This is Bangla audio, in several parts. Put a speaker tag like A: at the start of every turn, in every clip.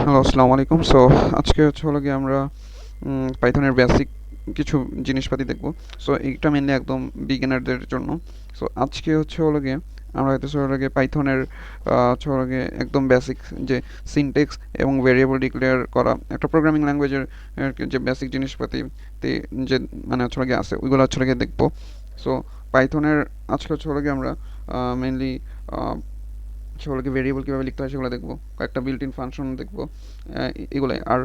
A: হ্যালো, আসসালামু আলাইকুম। সো আজকে হলো গিয়ে আমরা পাইথনের বেসিক কিছু জিনিসপাতি দেখব। সো এইটা মেনলি একদম বিগিনারদের জন্য। সো আজকে হলো গিয়ে আমরা হলো গিয়ে পাইথনের হলো গিয়ে একদম বেসিক যে সিনট্যাক্স এবং ভেরিয়েবল ডিক্লেয়ার করা একটা প্রোগ্রামিং ল্যাঙ্গুয়েজের যে বেসিক জিনিসপাতি যে মানে হলো গিয়ে আছে ওইগুলো হলো গিয়ে দেখব। সো পাইথনের আজকে হলো গিয়ে আমরা মেনলি সেগুলোকে ভেরিয়েবল কীভাবে লিখতে হয় সেগুলো দেখবো, কয়েকটা বিল্ট ইন ফাংশন দেখবো, এগুলোই। আর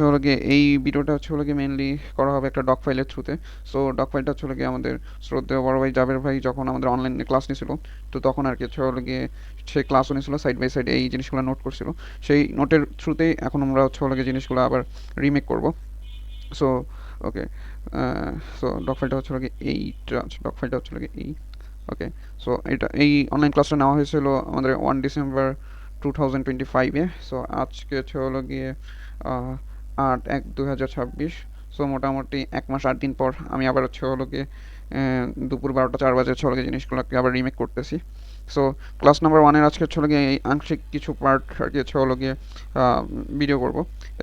A: হলো গিয়ে এই ভিডিওটা হলো গিয়ে মেনলি করা হবে একটা ডক ফাইলের থ্রুতে। সো ডক ফাইলটা হলো গিয়ে আমাদের শ্রদ্ধেয় বড় ভাই জাবের ভাই যখন আমাদের অনলাইনে ক্লাস নিয়েছিল, তো তখন আর কি হলো গিয়ে সে ক্লাসও নিয়েছিল, সাইড বাই সাইড এই জিনিসগুলো নোট করছিল। সেই নোটের থ্রুতেই এখন আমরা হলো গিয়ে জিনিসগুলো আবার রিমেক করব। সো ওকে, সো ডক ফাইলটা হলো গিয়ে এইটা, ডক ফাইলটা হলো গিয়ে এই। ওকে, সো এই অনলাইন ক্লাসটা নেওয়া হয়েছিল আমাদের 1 ডিসেম্বর 2025-এ। সো আজকে হলো গিয়ে 8/1/2026। সো মোটামুটি 1 মাস 8 দিন পর আমি আবার হলো গিয়ে দুপুর 12টা 4 বাজে হলো গিয়ে জিনিসগুলোকে আবার রিমেক করতেছি। সো ক্লাস নাম্বার 1-এর আজকে হলো গিয়ে এই আংশিক কিছু পার্ট আর কি হলো গিয়ে ভিডিও করব,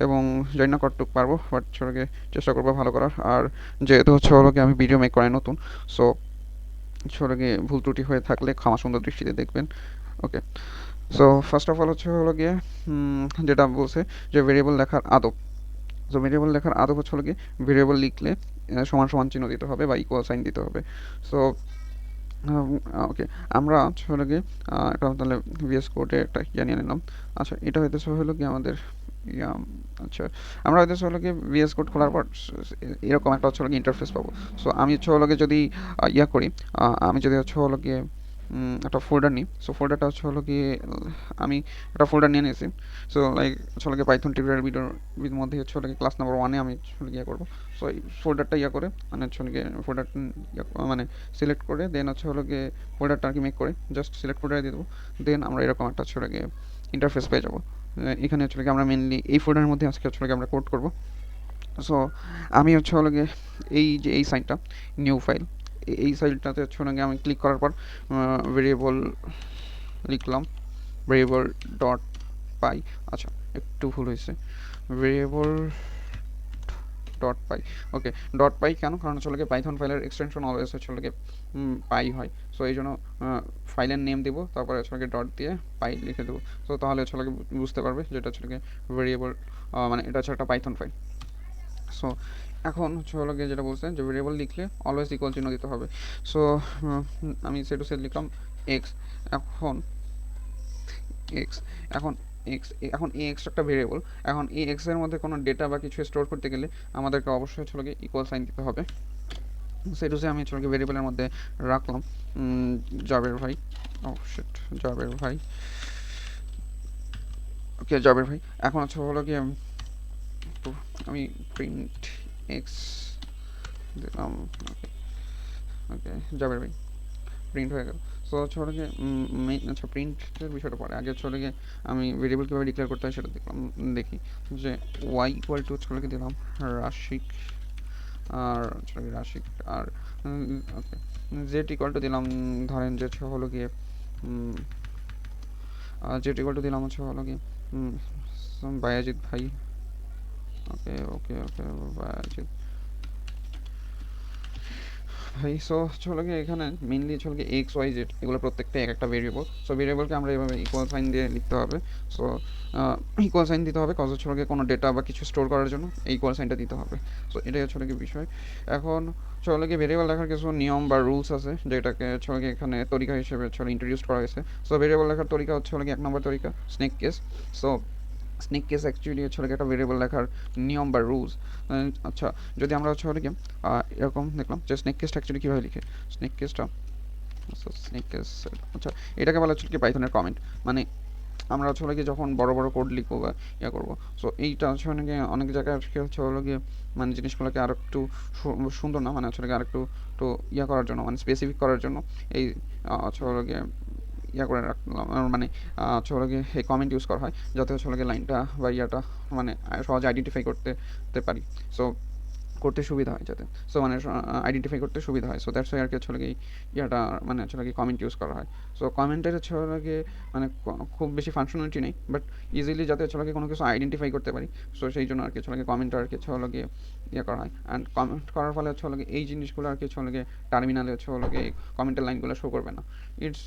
A: এবং জানি না কতটুকু পারবো, বাট হলো গিয়ে চেষ্টা করবো ভালো করার। আর যেহেতু হলো গিয়ে আমি ভিডিও মেক করাই নতুন, সো হলো গিয়ে ভুল ত্রুটি হয়ে থাকলে ক্ষমা সুন্দর দৃষ্টিতে দেখবেন। ওকে, সো ফার্স্ট অফ অল হলো গিয়ে যেটা বলছে যে ভেরিয়েবল লেখার আদব। সো ভেরিয়েবল লেখার আদব হলো গিয়ে ভেরিয়েবল লিখলে সমান সমান চিহ্ন দিতে হবে বা ইকুয়াল সাইন দিতে হবে। সো ওকে, আমরা হলো গিয়ে একটা তাহলে ভিএস কোডে একটা জানিয়ে নিলাম। আচ্ছা, এটা হইতেছে হলো গিয়ে আমাদের ইয়া, আচ্ছা, আমরা হইতেছে হলো গিয়ে ভিএস কোড খোলার পর এরকম একটা হলো গিয়ে ইন্টারফেস পাবো। সো আমি হলো গিয়ে যদি ইয়া করি, আমি যদি হলো গিয়ে একটা ফোল্ডার নিই। সো ফোল্ডারটা হলো গিয়ে আমি একটা ফোল্ডার নিয়ে নিয়েছি। সো লাইক হলো গিয়ে পাইথন টিউটোরিয়াল ভিডিওর মধ্যে হলো গিয়ে ক্লাস নাম্বার 1-এ আমি হলো গিয়ে করবো। সো এই ফোল্ডারটা করে মানে হলো গিয়ে ফোল্ডারটা মানে সিলেক্ট করে দেন হলো গিয়ে ফোল্ডারটা আর কি মেক করে জাস্ট সিলেক্ট ফোল্ডারে দিয়ে দেবো। দেন আমরা এরকম একটা হলো গিয়ে ইন্টারফেস পেয়ে যাবো। এখানে হলো গিয়ে আমরা মেনলি এই ফোল্ডারের মধ্যে আজকে হলো গিয়ে আমরা কোড করবো। সো আমি হলো গিয়ে এই যে এই সাইনটা নিউ ফাইল, এই সাইলটাতে হলো গিয়ে আমি ক্লিক করার পর ভেরিয়েবল লিখলাম, ভেরিয়েবল ডট পাই। আচ্ছা, একটু ভুল হয়েছে, ভেরিয়েবল ডট পাই। ওকে, ডট পাই কেন? কারণ হলো গিয়ে পাইথন ফাইলের এক্সটেনশন অলওয়েজ হলো গিয়ে পাই হয়। সো এই জন্য ফাইলের নেম দিব, তারপরে হলো গিয়ে ডট দিয়ে পাই লিখে দেবো। সো তাহলে হলো গিয়ে বুঝতে পারবে যে এটা হলো গিয়ে ভেরিয়েবল, মানে এটা হচ্ছে একটা পাইথন ফাইল। সো এখন হলো গিয়ে যেটা বলছে যে ভেরিয়েবল লিখলে অলওয়েজ ইকুয়াল চিহ্ন দিতে হবে। সো আমি সে টু সেট লিখলাম এক্স। এখন এক্স এখন এখন এই এক্স একটা ভেরিয়েবল। এখন এই এক্স এর মধ্যে কোনো ডেটা বা কিছু স্টোর করতে গেলে আমাদেরকে অবশ্যই হলো গিয়ে ইকুয়াল সাইন দিতে হবে। সেটু সে আমি হলো গিয়ে ভেরিয়েবলের মধ্যে রাখলাম জাবের ভাই। ও শিট, জাবের ভাই। ওকে, জাবের ভাই। এখন হলো গিয়ে আমি প্রিন্ট এক্স দিলাম। ওকে, ওকে, জাবের ভাই প্রিন্ট হয়ে গেল। সো হলো গিয়ে আচ্ছা, প্রিন্টের বিষয়টা পরে, আগে হলো গিয়ে আমি ভেরিয়েবল কীভাবে ডিক্লেয়ার করতে হয় সেটা দেখলাম। দেখি যে ওয়াই ইকুয়াল টু হলো গিয়ে দিলাম রাশিক, আর হলো গিয়ে রাশিক, আর ওকে জেড ইকুয়াল টু দিলাম ধরেন যে হলো গিয়ে জেড ইকুয়াল টু দিলাম হলো গিয়ে বায়াজিৎ ভাই। ওকে ওকে ওকে, বায়াজিৎ ভাই। সো হলো গিয়ে এখানে মেনলি হলো গিয়ে এক্স ওয়াই জেড এগুলো প্রত্যেকটা এক একটা ভেরিয়েবল। সো ভেরিয়েবলকে আমরা এভাবে ইকুয়াল সাইন দিয়ে লিখতে হবে। সো ইকুয়াল সাইন দিতে হবে কজ হলো গিয়ে কোনো ডেটা বা কিছু স্টোর করার জন্য এই ইকুয়াল সাইনটা দিতে হবে। সো এটাই হলো গিয়ে বিষয়। এখন হলো গিয়ে ভেরিয়েবল লেখার কিছু নিয়ম বা রুলস আছে যেটাকে হলো গিয়ে এখানে তরিকা হিসেবে ইন্ট্রোডিউস করা হয়েছে। সো ভেরিয়েবল লেখার তরিকা হলো গিয়ে 1 নম্বর তরিকা snake case. So snake case actually হলো গিয়ে একটা ভেরিয়েবল লেখার নিয়ম বা রুলস। আচ্ছা, যদি আমরা হলো গিয়ে এরকম দেখলাম যে স্নেক কেসটা অ্যাকচুয়ালি কীভাবে লিখে, স্নেক কেসটা, আচ্ছা স্নেক কেস, আচ্ছা এটাকে বলা হচ্ছে কি পাইথনের কমেন্ট। মানে আমরা হলো গিয়ে যখন বড় বড় কোড লিখবো বা করবো, সো এইটা হলো গিয়ে অনেক জায়গায় হলো গিয়ে মানে জিনিসগুলোকে আরও একটু সুন্দর না, মানে হলো গিয়ে আরেকটু একটু করার জন্য, মানে স্পেসিফিক করার জন্য এই হলো গিয়ে করে রাখলাম, মানে হলো গিয়ে এই কমেন্ট ইউজ করা হয় যাতে হলো গিয়ে লাইনটা বা মানে সহজে আইডেন্টিফাই করতে পারি। সো করতে সুবিধা হয় যাতে, সো মানে আইডেন্টিফাই করতে সুবিধা হয়। সো দ্যাটস ওয়াই আর কি হচ্ছে কি ইয়াটা মানে হচ্ছে কি কমেন্ট ইউজ করা হয়। সো কমেন্টের হচ্ছে কি মানে খুব বেশি ফাংশনালিটি নেই, বাট ইজিলি যাতে হচ্ছে কি কোনো কিছু আইডেন্টিফাই করতে পারি, সো সেই জন্য আর কি হচ্ছে কমেন্ট আর কি হচ্ছে গিয়ে ইয়ে করা হয়। অ্যান্ড কমেন্ট করার ফলে হচ্ছে কি এই জিনিসগুলো আর কি হচ্ছে গিয়ে টার্মিনালে হচ্ছে গিয়ে কমেন্টের লাইনগুলো শো করবে না। ইটস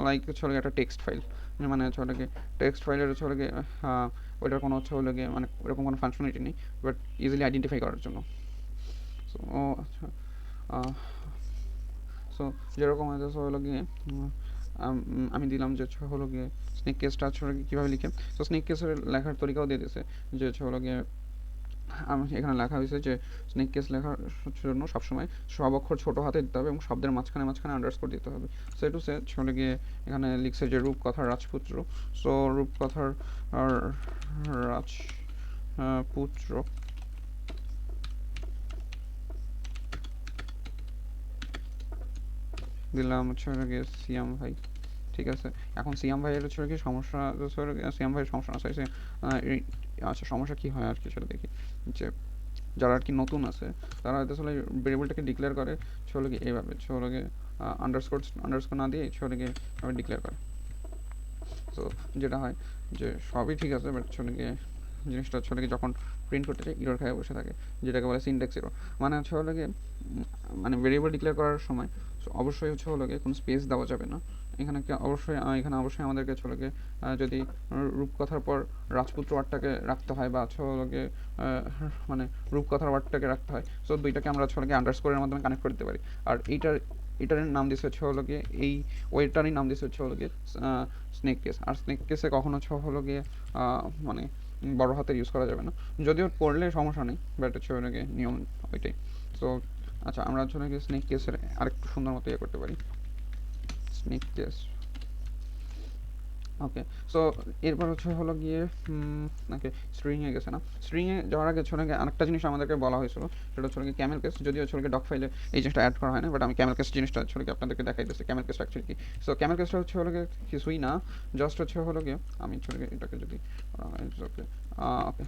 A: লাইক হচ্ছে একটা টেক্সট ফাইল, মানে হচ্ছে গিয়ে টেক্সট ফাইলের হচ্ছে গিয়ে ওইটার কোনো হচ্ছে গিয়ে মানে ওরকম কোনো ফাংশনালিটি নেই, বাট ইজিলি আইডেন্টিফাই করার জন্য। সো আচ্ছা, সো যেরকম হচ্ছে গিয়ে আমি দিলাম যে গিয়ে স্নেক কেসটা হচ্ছে কীভাবে লিখে। তো স্নেক কেসের লেখার তরিকাও দিয়ে দিয়েছে যে গিয়ে এখানে লেখা হয়েছে যে স্নেক কেস লেখার জন্য সবসময় সব অক্ষর ছোটো হাতে দিতে হবে এবং শব্দের মাঝখানে মাঝখানে আন্ডারস্কোর দিতে হবে। সো টু সে চলে গিয়ে এখানে লিখছে যে রূপকথার রাজপুত্র। সো রূপকথার রাজপুত্র দিলাম হচ্ছে গিয়ে সিয়াম ভাই। ঠিক আছে, এখন সিয়াম ভাইয়ের হচ্ছে কি সমস্যা, সিয়াম ভাইয়ের সমস্যা আছে। আচ্ছা, সমস্যা কী হয় আর কি সেটা দেখি। যে যারা আর কি নতুন আছে তারা হয়তো আসলে ভেরিয়েবলটাকে ডিক্লেয়ার করে চলে গিয়ে এইভাবে চলে গিয়ে আন্ডারস্কোর না দিয়ে চলে গিয়ে ডিক্লেয়ার করে। তো যেটা হয় যে সবই ঠিক আছে, বাট চলে গিয়ে জিনিসটা হচ্ছে কি যখন প্রিন্ট করতে চাই ইরর খায় বসে থাকে, যেটাকে বলে সিনট্যাক্স এরর। মানে হচ্ছে গিয়ে মানে ভেরিয়েবল ডিক্লেয়ার করার সময় অবশ্যই হচ্ছে গিয়ে কোনো স্পেস দেওয়া যাবে না। এখানে অবশ্যই আমাদেরকে চলে গিয়ে যদি রূপকথার পর রাজপুত্র ওয়ার্ডটাকে রাখতে হয় বা হচ্ছে গিয়ে মানে রূপকথার ওয়ার্ডটাকে রাখতে হয়। সো দুইটাকে আমরা হচ্ছে গিয়ে আন্ডারস্কোরের মাধ্যমে কানেক্ট করতে পারি। আর এটার নাম দিচ্ছে হচ্ছে গিয়ে এই ওয়েটারই নাম দিচ্ছে হচ্ছে গিয়ে স্নেক কেস। আর স্নেক কেসে কখনো হচ্ছে গিয়ে মানে বড় হাতের ইউজ করা যাবে না, যদিও পড়লে সমস্যা নেই, বাট হচ্ছে গিয়ে নিয়ম ওইটাই। সো আচ্ছা, আমরা হচ্ছে নাকি স্নেক কেসের আরেকটু সুন্দর মতো ইয়ে করতে পারি। স্নেক কেস, ওকে। সো এরপর হচ্ছে গিয়ে নাকি স্ট্রিংয়ে গেছে না। স্ট্রিংয়ে যাওয়ার আগে হচ্ছে নাকি আরেকটা জিনিস আমাদেরকে বলা হয়েছিল, সেটা হচ্ছে নাকি ক্যামেল কেস। যদিও হচ্ছে ডক ফাইলে এই জিনিসটা অ্যাড করা হয় না, বাট আমি ক্যামেল কেস জিনিসটা হচ্ছে আপনাদেরকে দেখাইতেছি। ক্যামেল কেসটা অ্যাকচুয়ালি কি। সো ক্যামেল কেসটা হচ্ছে কিছুই না, জাস্ট হচ্ছে গিয়ে আমি হচ্ছে এটাকে যদি ওকে ওকে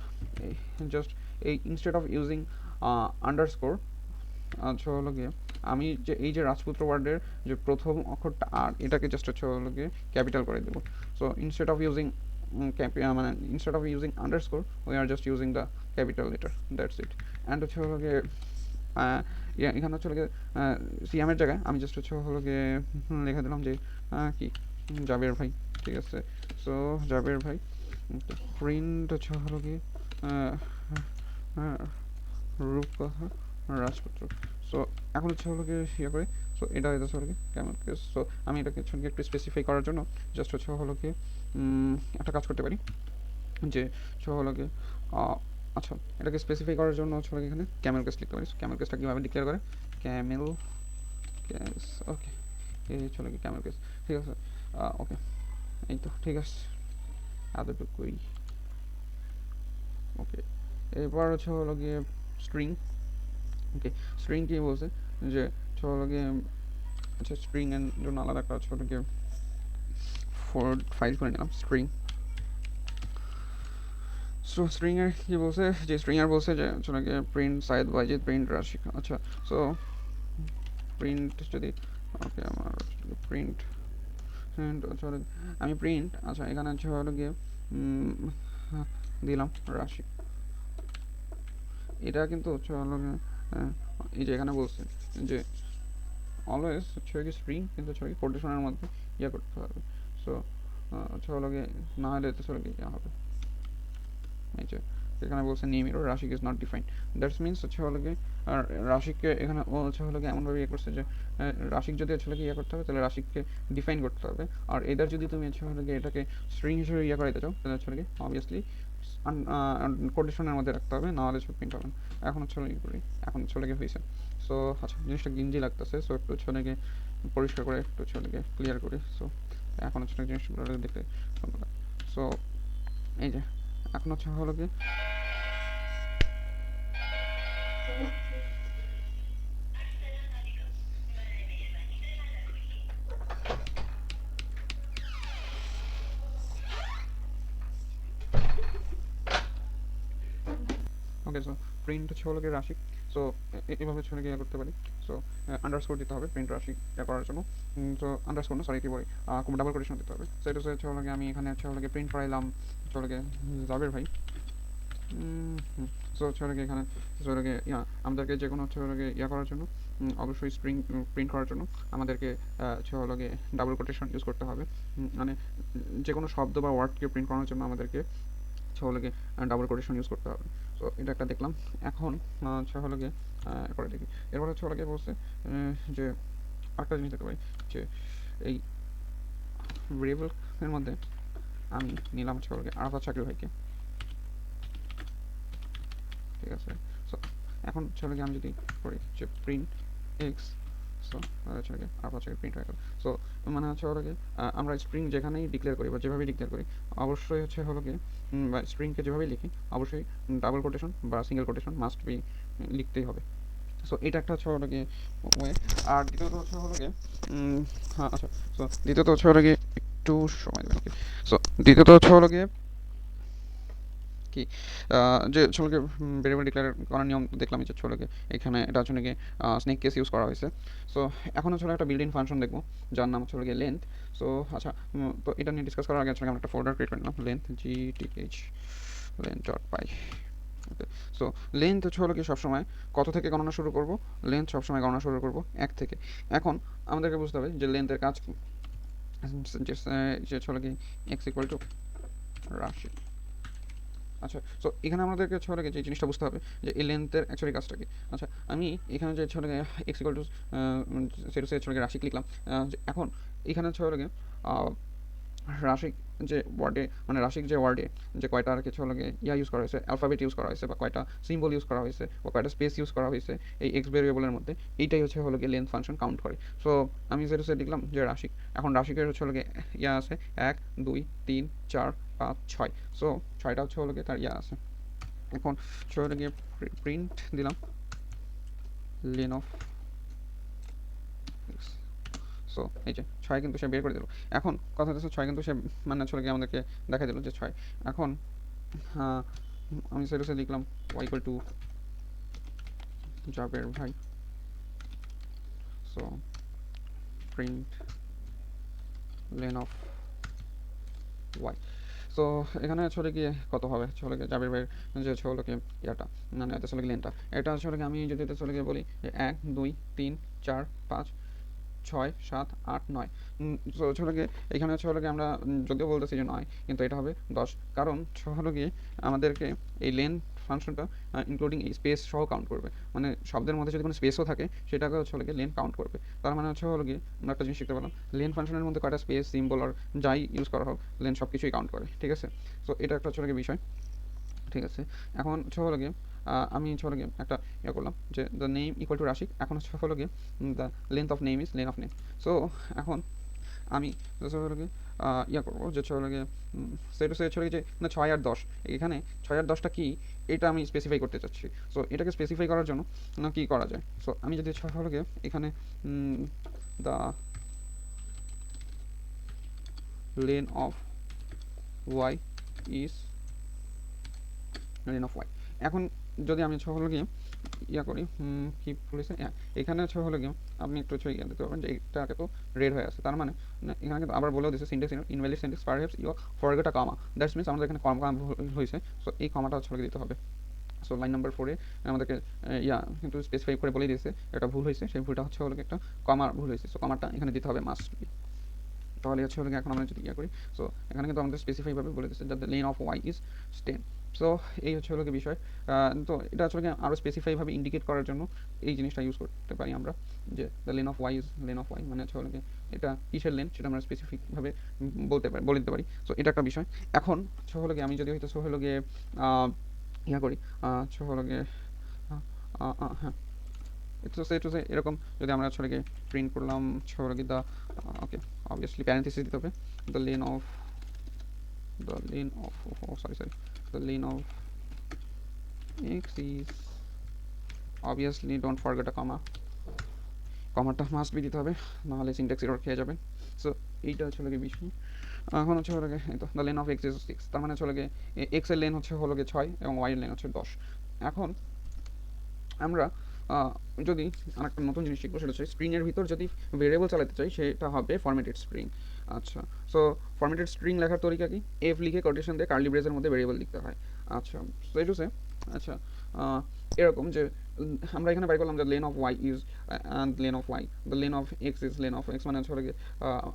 A: জাস্ট এই ইনস্টেড অফ ইউজিং আন্ডারস্কোর আচ্ছা গিয়ে আমি যে এই যে রাজপুত্র ওয়ার্ডের যে প্রথম অক্ষরটা আর এটাকে জাস্ট হচ্ছে গিয়ে ক্যাপিটাল করে দেবো। সো ইনস্টেড অফ ইউজিং মানে instead of using underscore we are just using the capital letter, that's it. And হচ্ছে গিয়ে এখানে হচ্ছে গিয়ে সিএমের জায়গায় আমি জাস্ট হচ্ছে গিয়ে লিখে দিলাম যে কি জাবের ভাই। ঠিক আছে, সো জাবের ভাই প্রিন্ট হচ্ছে গিয়ে রূপকথা রাজপুত্র। সো এখন হচ্ছে গিয়ে ইয়ে করে। সো এটা হচ্ছে গিয়ে কেমন কেস। সো আমি এটাকে হচ্ছে একটু স্পেসিফাই করার জন্য জাস্ট হচ্ছে গিয়ে একটা কাজ করতে পারি যে গিয়ে আচ্ছা, এটাকে স্পেসিফাই করার জন্য হচ্ছে এখানে ক্যামেল কেস লিখতে পারি। ক্যামেল কেসটা কীভাবে ডিক্লেয়ার করে, ক্যামেল কেস, ওকে। এই চলে গিয়ে ক্যামেল কেস, ঠিক আছে, ওকে। এই তো ঠিক আছে, এতটুকুই, ওকে। এরপর হচ্ছে গিয়ে স্ট্রিং। ওকে, স্ট্রিং কী বলছে যে গিয়ে আচ্ছা, স্ট্রিং এর জন্য আলাদা একটা হচ্ছে গিয়ে ফাইল করে নিলাম স্ট্রিং। সো স্ট্রিংয়ের কী বলছে যে স্ট্রিংয়ার বলছে যে হচ্ছে গিয়ে প্রিন্ট সাইদ ওয়াইজিদ প্রিন্ট রাশিক। আচ্ছা, সো প্রিন্ট যদি ওকে আমার প্রিন্ট আমি প্রিন্ট আচ্ছা এখানে হচ্ছে গিয়ে দিলাম রাশি। এটা কিন্তু হচ্ছে এই যে এখানে বলছে যে অলওয়েজ হচ্ছে কি স্ট্রিং কিন্তু হচ্ছে কোটেশনের মধ্যে ইয়ে করতে হবে। সো হচ্ছে গিয়ে না হলে তো চলে গিয়ে হবে এই যে এখানে বলছে name error Rasik is not defined. That's means হচ্ছে গিয়ে আর রাশিককে এখানে ও হচ্ছে গিয়ে এমনভাবে ইয়ে করছে যে রাশিক যদি হচ্ছে ইয়ে করতে হবে তাহলে রাশিককে ডিফাইন করতে হবে। আর এদের যদি তুমি হচ্ছে গিয়ে এটাকে স্ট্রিং হিসেবে ইয়ে করাইতে চাও তাহলে হচ্ছে গিয়ে অবভিয়াসলি কোটেশনের মধ্যে রাখতে হবে, না হলে প্রিন্ট হবে না। এখন হচ্ছে ইয়ে করি, এখন হচ্ছে গিয়ে হয়েছে। সো আচ্ছা, জিনিসটা গিঞ্জি লাগতেছে, সো একটু হচ্ছে গিয়ে পরিষ্কার করে একটু হচ্ছে গিয়ে ক্লিয়ার করি। সো এখন হচ্ছে জিনিসগুলো দেখতে সুন্দর লাগে। সো এই যে এখন হচ্ছে গিয়ে ওকে। সো প্রিন্ট হচ্ছে গিয়ে রাশিক, সো এভাবে হচ্ছে ইয়ে করতে পারি। সো আন্ডারস্কোর দিতে হবে প্রিন্ট রাশি ইয়ে করার জন্য। তো আন্ডারস্কোর না, সরি, কি বলি, ডাবল কোটেশন দিতে হবে। সো এটা হচ্ছে আমি এখানে হচ্ছে প্রিন্ট করাইলাম হচ্ছে জাবের ভাই। সো হচ্ছে এখানে হচ্ছে আমাদেরকে যে কোনো হচ্ছে ইয়া করার জন্য অবশ্যই স্প্রিং প্রিন্ট করার জন্য আমাদেরকে হচ্ছে ডাবল কোটেশন ইউজ করতে হবে। মানে যে কোনো শব্দ বা ওয়ার্ডকে প্রিন্ট করানোর জন্য আমাদেরকে হচ্ছে ডাবল কোটেশন ইউজ করতে হবে। সো এটা একটা দেখলাম। এখন এরপরে দেখি, এরপর হচ্ছে বলছে যে আরেকটা জিনিস দেখতে পাই যে এই ভেরিয়েবলের মধ্যে আমি নিলাম হচ্ছে আরাফাত শাকির ভাইকে, ঠিক আছে। সো এখন আমি যদি করি যে প্রিন্ট এক্স, সো হচ্ছে আরাফাত শাকির প্রিন্ট হয়ে গেল। সো মানে হচ্ছে আমরা স্প্রিং যেখানেই ডিক্লেয়ার করি বা যেভাবেই ডিক্লেয়ার করি অবশ্যই হচ্ছে বা স্প্রিংকে যেভাবেই লিখি অবশ্যই ডাবল কোটেশন বা সিঙ্গেল কোটেশন মাস্ট বি লিখতেই হবে। সো এটা একটা হচ্ছে ওয়ে। আর দ্বিতীয়ত হচ্ছে হ্যাঁ আচ্ছা, সো দ্বিতীয়ত হচ্ছে একটু সময় দেবেন। সো দ্বিতীয়ত হচ্ছে কি যে ভেরিয়েবল ডিক্লেয়ার করার নিয়ম দেখলাম যে এখানে এটা হচ্ছে স্নেক কেস ইউজ করা হয়েছে। সো এখন হচ্ছে একটা বিল্ড ইন ফাংশন দেখবো যার নাম হচ্ছে লেন্থ। সো আচ্ছা, তো এটা নিয়ে ডিসকাস করার আগে আমরা একটা ফোল্ডার ক্রিয়েট করে নিলাম, লেন্থ GTH লেন্থ ডট পাই। ওকে, সো লেন্থ হচ্ছে সবসময় কত থেকে গণনা শুরু করব? লেন্থ সবসময় গণনা শুরু করব 1 থেকে। এখন আমাদেরকে বুঝতে হবে যে লেন্থের কাজ কি, যে হচ্ছে কি এক্স ইকুয়াল টু রাশি। আচ্ছা, সো এখানে আমাদেরকে যে জিনিসটা বুঝতে হবে যে এই লেন্থের অ্যাকচুয়ালি কাজটা কি। আচ্ছা, আমি এখানে যে এক্স ইকুয়াল টু রাশি লিখলাম। এখন এখানে রাশিক যে ওয়ার্ডে মানে রাশিক যে ওয়ার্ডে যে কয়টা আর কিছু ইয়া ইউজ করা হয়েছে, অ্যালফাবেট ইউজ করা হয়েছে বা কয়টা সিম্বল ইউজ করা হয়েছে বা কয়টা স্পেস ইউজ করা হয়েছে এই এক্স ভেরিয়েবলের মধ্যে, এইটাই হচ্ছে লেন্থ ফাংশন কাউন্ট করে। সো আমি যেটা লিখলাম যে রাশিক, এখন রাশিকের হচ্ছে ইয়া আছে 1 2 3 4 5 6। সো 6টা হচ্ছে তার ইয়া আছে। এখন গিয়ে প্রিন্ট দিলাম লেন অফ। সো এই যে 6 কিন্তু সে বের করে দিল। এখন কথা হচ্ছে 6 কিন্তু সে মানে গিয়ে আমাদেরকে দেখা দিল যে 6। এখন আমি সেটা লিখলাম y ইকুয়াল টু জাবের ভাই। So print lane of y। So এখানে গিয়ে কত হবে গিয়ে জাবের ভাইয়ের যে কি ইয়াটা মানে লেনটা, এটা আমি যদি গিয়ে বলি 1 2 3 4 5 6 7 8 9। সো এখানে আমরা যদিও বলতেছি যে 9 কিন্তু এটা হবে 10, কারণ গিয়ে আমাদেরকে এই লেন ফাংশনটা ইনক্লুডিং এই স্পেস সহ কাউন্ট করবে। মানে শব্দের মধ্যে যদি কোনো স্পেসও থাকে সেটাকে গিয়ে লেন কাউন্ট করবে। তার মানে গিয়ে আমরা একটা জিনিস শিখতে পারলাম, লেন ফাংশনের মধ্যে কয়টা স্পেস সিম্বল আর যাই ইউজ করা হোক লেন সব কিছুই কাউন্ট করে, ঠিক আছে। সো এটা একটা গিয়ে বিষয়, ঠিক আছে। এখন গিয়ে আমি গিয়ে একটা ইয়ে করলাম যে the name equal to Rasik. এখন গিয়ে the length of name is len of name. So এখন আমি গিয়ে ইয়া করবো যে গিয়ে সেটা যে না 6 আর 10, এখানে 6 আর 10টা কি এটা আমি স্পেসিফাই করতে চাচ্ছি। সো এটাকে স্পেসিফাই করার জন্য না কি করা যায়, সো আমি যদি গিয়ে এখানে the len of Y is len of Y. এখন যদি আমি গিয়ে ইয়া করি কি বলেছে, হ্যাঁ এখানে গিয়ে আপনি একটু ইয়া দিতে পারবেন যে এটাকে তো রেড হয়ে আছে, তার মানে এখানে কিন্তু আবার বলেও দিচ্ছে syntax invalid syntax perhaps you forget a comma, that's means আমাদের এখানে কমা হয়েছে। সো এই কমাটা দিতে হবে। সো লাইন নাম্বার 4-এ আমাদেরকে ইয়া কিন্তু স্পেসিফাই করে বলে দিয়েছে এটা ভুল হয়েছে, সেই ভুলটা হচ্ছে একটা কমার ভুল হয়েছে। সো কমাটা এখানে দিতে হবে মাস্ট বি। তাহলে এখন আমরা যদি ইয়া করি, সো এখানে কিন্তু আমাদের স্পেসিফাইভাবে বলে দিচ্ছে that the len of Y is 10। So এই হচ্ছে বিষয়। তো এটা আরও স্পেসিফাইভাবে ইন্ডিকেট করার জন্য এই জিনিসটা ইউজ করতে পারি আমরা, যে the len of Y is len of Y মানে এটা কিসের লেন সেটা আমরা স্পেসিফিকভাবে বলে দিতে পারি। সো এটা একটা বিষয়। এখন আমি যদি হয়তো গিয়ে ইয়া করি গিয়ে হ্যাঁ একটু এরকম যদি আমরা গিয়ে প্রিন্ট করলাম গিয়ে দ্য ওকে obviously parenthesis দিতে হবে the lane of the lane of x is obviously don't forget a comma, কমাটা মাস্ট বি দিতে হবে নাহলে সিনট্যাক্স এরর খেয়ে যাবে। সো এইটা গিয়ে বিষয়। এখন গিয়ে তো the len of X is 6, তার মানে গিয়ে এক্স এর লেন গিয়ে 6 এবং ওয়াই এর লেন 10। এখন আমরা আহ, যদি আরেকটা নতুন জিনিস শিখবো, সেটা হচ্ছে স্ট্রিংয়ের ভিতর যদি ভেরিয়েবল চালাতে চাই সেটা হবে ফরম্যাটেড স্ট্রিং। আচ্ছা, সো ফরম্যাটেড স্ট্রিং লেখার তরিকা কি? এফ লিখে কোটেশন দিয়ে কার্লি ব্রেসের মধ্যে ভেরিয়েবল লিখতে হয়। আচ্ছা, সো এটা হচ্ছে আচ্ছা এরকম যে আমরা এখানে বাই করলাম যে len of Y is and len of Y, the len of X is len of X, মানে হচ্ছে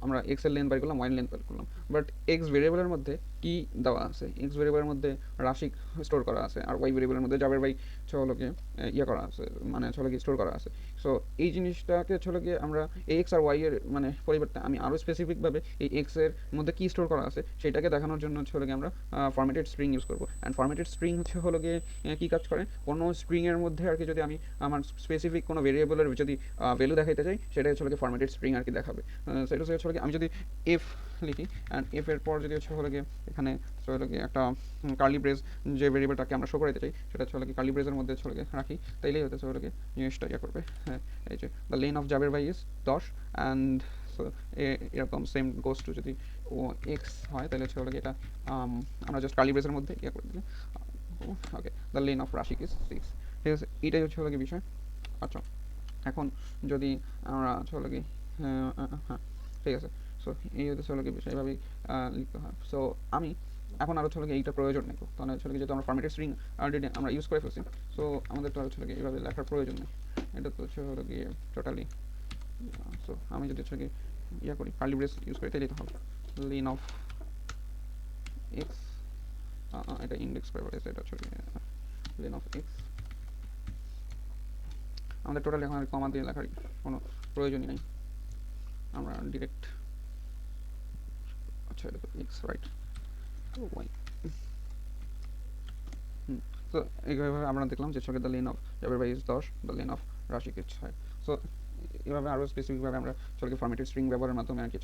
A: আমরা এক্স এর লেন বাই করলাম, ওয়াই লেন বাই করলাম। বাট এক্স ভেরিয়েবলের মধ্যে কি দেওয়া আছে? এক্স ভেরিয়েবলের মধ্যে রাশি স্টোর করা আছে, আর ওয়াই ভেরিয়েবলের মধ্যে যাবের বাই ইয়ে করা আছে, মানে স্টোর করা আছে। সো এই জিনিসটাকে আমরা এক্স আর ওয়াই এর মানে পরিবর্তে আমি আরও স্পেসিফিকভাবে এই এক্স এর মধ্যে কী স্টোর করা আছে সেটাকে দেখানোর জন্য আমরা ফরম্যাটেড স্ট্রিং ইউজ করবো। অ্যান্ড ফরম্যাটেড স্ট্রিং কী কাজ করে? কোনো স্ট্রিংয়ের মধ্যে যদি আমি আমার স্পেসিফিক কোনো ভেরিয়েবলের যদি ভ্যালু দেখাইতে চাই, সেটা ফরম্যাটেড স্ট্রিং দেখাবে। সেটা হচ্ছে আমি যদি এফ লিখি, অ্যান্ড এফ এর পর যদি এখানে একটা কার্লি ব্রেস যে ভেরিয়েবলটাকে আমরা শো করাতে চাই, সেটা কার্লি ব্রেসের মধ্যে রাখি, তাইলেই জিনিসটা করবে। হ্যাঁ, এই যে দ্য লেন অফ জাবের বাই ইজ 10, অ্যান্ড সো এরকম সেম গোস টু যদি ও এক্স হয়, তাহলে এটা আমরা জাস্ট কার্লি ব্রেসের মধ্যে করে দিলে okay the len of Rashik is 6। ঠিক আছে, এটাই বিষয়। আচ্ছা, এখন যদি আমরা হ্যাঁ, ঠিক আছে। সো এই বিষয়, এইভাবেই লিখতে হয়। সো আমি এখন আরও এইটা প্রয়োজন নেই, তাহলে যেহেতু আমরা ফরম্যাটেড স্ট্রিং অলরেডি আমরা ইউজ করে ফেলছি, সো আমাদের তো এইভাবে লেখার প্রয়োজন নেই। এটা তো গিয়ে টোটালি। সো আমি যদি ইয়া করি, কার্লি ব্রেস ইউজ করি, তাহলে তো হবে লেন অফ এক্স, এটা ইন্ডেক্স করে বলেছে, এটা লেন অফ এক্স। আমাদের টোটাল এখন আর কমা দিয়ে লেখার কোনো প্রয়োজনই নেই, আমরা ডিরেক্ট আচ্ছা এটা তো এক্স রাইট ওয়াই। তো এইভাবে আমরা দেখলাম যে দ্য লেন অফ জাবের বাই is 10, the len of Rashik is 6। So এভাবে আরও স্পেসিফিকভাবে আমরা ফরম্যাটেড স্ট্রিং ব্যবহারের মাধ্যমে আর কি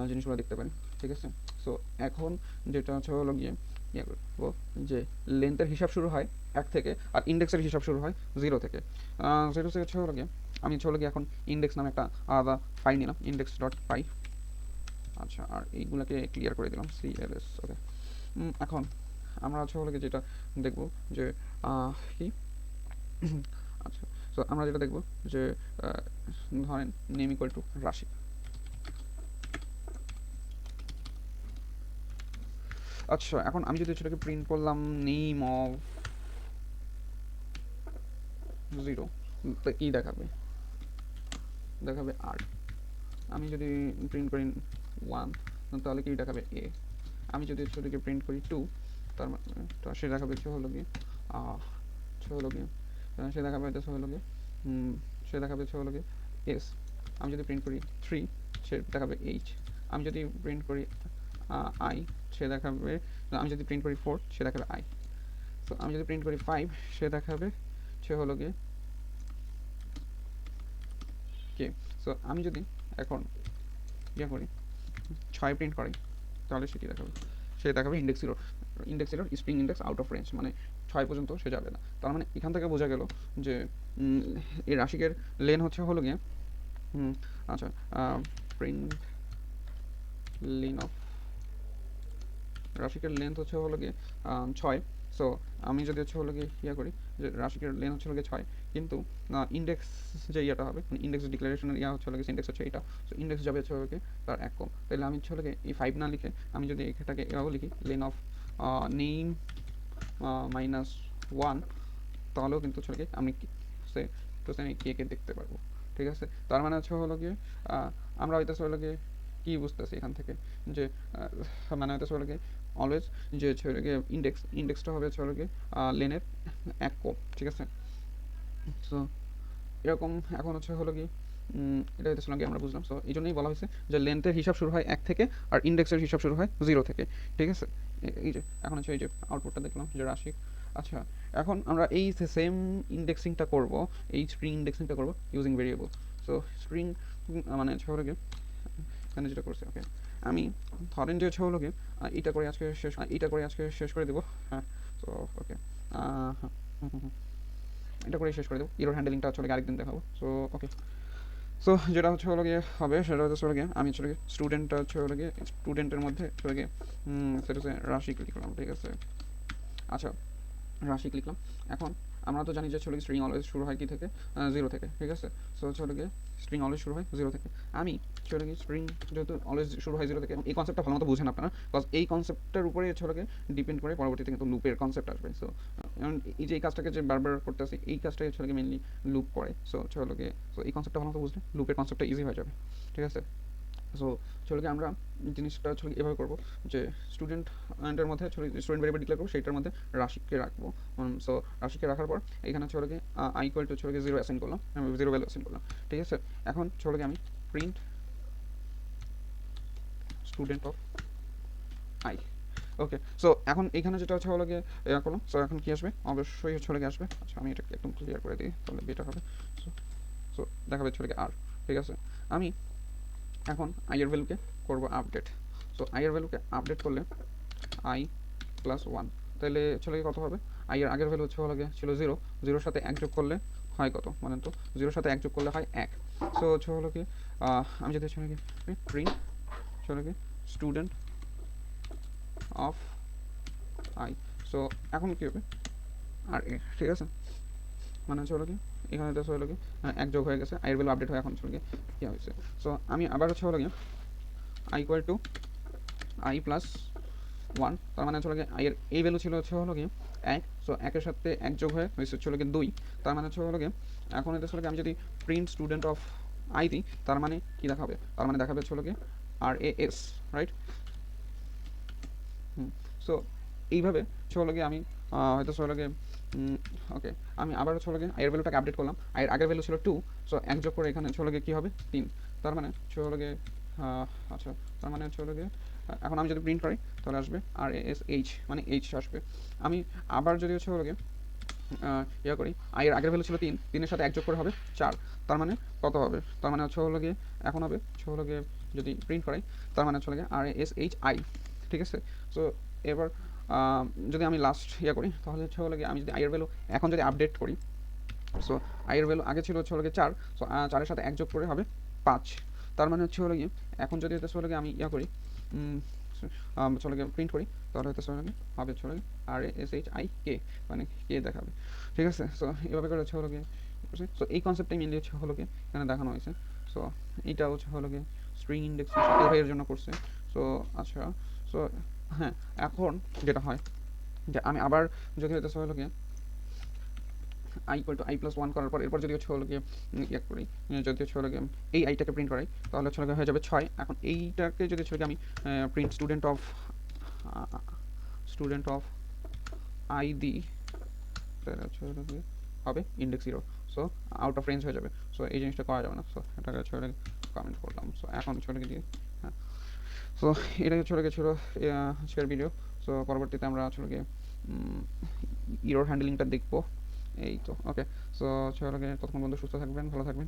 A: জিনিসগুলো দেখতে পারি। ঠিক আছে, সো এখন যেটা গিয়ে ইয়ে করবো যে লেন্থের হিসাব শুরু হয় 1 থেকে, আর ইন্ডেক্সের হিসাব শুরু হয় 0 থেকে। 0 থেকে গিয়ে আমি গিয়ে এখন ইন্ডেক্স নামে একটা আলাদা ফাইল নিলাম, ইন্ডেক্স ডট পাই। আচ্ছা, আর এইগুলোকে ক্লিয়ার করে দিলাম CLS। ওকে, এখন আমরা যেটা দেখব যে কি আচ্ছা, সো আমরা যেটা দেখব যে ধরেন নেম ইকুয়াল টু রাশি। আচ্ছা, এখন আমি যদি সেটাকে প্রিন্ট করলাম নেম অফ 0, তো কী দেখাবে? দেখাবে আর। আমি যদি প্রিন্ট করি 1, তাহলে কি দেখাবে এ। আমি যদি সেটাকে প্রিন্ট করি 2, তার মানে সে দেখাবে গিয়ে গিয়ে সে দেখাবে গিয়ে সে দেখাবে গিয়ে এস। আমি যদি প্রিন্ট করি 3, সে দেখাবে এইচ। আমি যদি প্রিন্ট করি আই, সে দেখাবে। আমি যদি প্রিন্ট করি 4, সে দেখাবে আই। তো আমি যদি প্রিন্ট করি 5, সে দেখাবে গিয়ে কে। সো আমি যদি এখন ইয়ে করি 6 প্রিন্ট করি, তাহলে সেটি দেখাবে, সে দেখাবে index 0। Index 0 spring index out of range, মানে 6 পর্যন্ত সে যাবে না। তার মানে এখান থেকে বোঝা গেল যে এই রাশিকের লেন গিয়ে আচ্ছা প্রিন্ট লেন অফ রাশিকের লেন্থ গিয়ে 6। সো আমি যদি গিয়ে ইয়া করি যে রাশিকের লেন গিয়ে 6, কিন্তু ইন্ডেক্স যে ইয়াটা হবে, মানে ইন্ডেক্স ডিক্লারেশনের ইয়া গিয়ে ইন্ডেক্স এটা। সো ইন্ডেক্স যাবে গিয়ে তার 1 কম। তাহলে আমি গিয়ে এই 5 না লিখে আমি যদি এটাকে এভাবে লিখি লেন অফ নেম -1, তাহলেও কিন্তু আমি সে তো আমি কে দেখতে পারবো। ঠিক আছে, তার মানে গিয়ে আমরা গিয়ে কী বুঝতেছি এখান থেকে যে মানে গিয়ে অলওয়েজ যে গিয়ে ইন্ডেক্সটা হবে গিয়ে লেনের 1 কম। ঠিক আছে, সো এরকম এখন গিয়ে এটা গিয়ে আমরা বুঝলাম। সো এই জন্যই বলা হয়েছে যে লেন্থের হিসাব শুরু হয় 1 থেকে, আর ইন্ডেক্সের হিসাব শুরু হয় 0 থেকে। ঠিক আছে, এই যে এখন এই যে আউটপুটটা দেখলাম যে রাশিক। আচ্ছা, এখন আমরা এই সেম ইন্ডেক্সিংটা করব, এই স্ট্রিং ইন্ডেক্সিংটা করব ইউজিং ভেরিয়েবল। সো স্ট্রিং মানে গিয়ে এখানে যেটা করছে, ওকে আমি ধরেন যে গিয়ে এটা করে আজকে শেষ করে দেবো। হ্যাঁ, তো ওকে হ্যাঁ এটা করে শেষ করে দেবো। ইরোর হ্যান্ডেলিংটা আরেকদিন দেখাবো। সো ওকে, সো যেটা গিয়ে হবে সেটা গিয়ে আমি স্টুডেন্টটা গিয়ে স্টুডেন্টের মধ্যে গিয়ে সেটা রাশিক লিখলাম। ঠিক আছে, আচ্ছা রাশিক লিখলাম। এখন আমরা তো জানি যে হচ্ছে স্ট্রিং অলওয়েজ শুরু হয় কি থেকে, 0 থেকে, ঠিক আছে। সো হচ্ছে স্ট্রিং অলওয়েজ শুরু হয় 0 থেকে। আমি হচ্ছে স্ট্রিং যেহেতু অলওয়েজ শুরু হয় 0 থেকে, এই কনসেপ্টটা ভালো মতো বুঝেন আপনারা, বিকজ এই কনসেপ্টটার উপরে হচ্ছে ডিপেন্ড করে পরবর্তীতে কিন্তু লুপের কনসেপ্ট আসবে। সো এই যে এই কাজটাকে যে বারবার করতেছি, এই কাজটাই হচ্ছে মেনলি লুপ করে। সো হচ্ছে সো এই কনসেপ্টটা ভালো মতো বুঝলে লুপের কনসেপ্টটা ইজি হয়ে যাবে, ঠিক আছে। সো আমরা জিনিসটা এভাবে করবো যে স্টুডেন্টের মধ্যে স্টুডেন্ট ভেরিয়েবল ডিক্লেয়ার করবো, সেইটার মধ্যে রাশিকে রাখবো। সো রাশিকে রাখার পর এখানে আই ইকুয়াল টু 0 অ্যাসাইন করলাম, 0 ভ্যালু অ্যাসাইন করলাম, ঠিক আছে। এখন আমি print student of I. Okay, so এখন এখানে যেটা হচ্ছে করলাম। সো এখন কি আসবে, অবশ্যই হচ্ছে আসবে। আচ্ছা, আমি এটাকে একদম ক্লিয়ার করে দিই, তাহলে বেটার হবে। সো সো দেখাবে আর, ঠিক আছে। আমি এখন আই এর ভ্যালুকে করবো আপডেট। সো আই এর ভ্যালুকে আপডেট করলে আই প্লাস 1, তাহলে কত হবে, আই এর আগের ভ্যালু ছিল 0, 0-র সাথে 1 যোগ করলে হয় কত বলেন তো, 0-র সাথে 1 যোগ করলে হয় 1। সো আমি যদি print student of I. So এখন কী হবে, আর এ, ঠিক আছে, মানে এখানে তো এক যোগ হয়ে গেছে, আইয়ের ভ্যালু আপডেট হয়ে এখন কী হয়েছে। সো আমি আবার I equal to I plus 1, তার মানে আইয়ের এই ভ্যালু ছিল 1। সো 1-এর সাথে 1 যোগ হয়ে হয়েছে 2, তার মানে এখন এটা আমি যদি প্রিন্ট স্টুডেন্ট অফ আই দিই, তার মানে কি দেখাবে, তার মানে দেখাবে আর এ এস, রাইট। সো এইভাবে আমি হয়তো ওকে, আমি আবার আইয়ের ভ্যালুটাকে আপডেট করলাম, আইয়ের আগের ভ্যালু ছিল 2, সো 1 যোগ করে এখানে কী হবে 3, তার মানে আচ্ছা, তার মানে এখন আমি যদি প্রিন্ট করি তাহলে আসবে আর এস এইচ, মানে এইচ আসবে। আমি আবার যদি ইয়া করি, আইয়ের আগের ভ্যালু ছিল 3, 3-এর সাথে 1 যোগ করে হবে 4, তার মানে কত হবে, তার মানে এখন হবে যদি প্রিন্ট করাই, তার মানে আর এস এইচ আই, ঠিক আছে। সো এবার যদি আমি লাস্ট করি, তাহলে আমি যদি আইয়ের ভ্যালু এখন যদি আপডেট করি, সো আইয়ের ভ্যালু আগে ছিল 4, সো 4-এর সাথে 1 যোগ করে হবে 5, তার মানে এখন যদি আমি করি, প্রিন্ট করি, তাহলে হবে আর এস এইচ আই কে, মানে কে দেখাবে, ঠিক আছে। সো এভাবে করে সো এই কনসেপ্টটাই মেনলি এখানে দেখানো হয়েছে। সো এইটা স্ট্রিং ইন্ডেক্স এর জন্য করছে। সো আচ্ছা, সো হ্যাঁ, এখন যেটা হয় যে আমি আবার যদি I equal to I plus 1 করার পর এরপর যদি করি, যদি এই আইটাকে প্রিন্ট করাই, তাহলে হয়ে যাবে 6। এখন এইটাকে যদি আমি প্রিন্ট স্টুডেন্ট অফ আই দিই, তাহলে হবে index 0, so out of range হয়ে যাবে। সো এই জিনিসটা করা যাবে না, সো এটাকে কমেন্ট করলাম। সো এখন দিয়ে হ্যাঁ, সো এটা ছিল শেয়ার ভিডিও। সো পরবর্তীতে আমরা ইরর হ্যান্ডলিংটা দেখবো, এই তো। ওকে, সো ততক্ষণ বন্ধু সুস্থ থাকবেন, ভালো থাকবেন,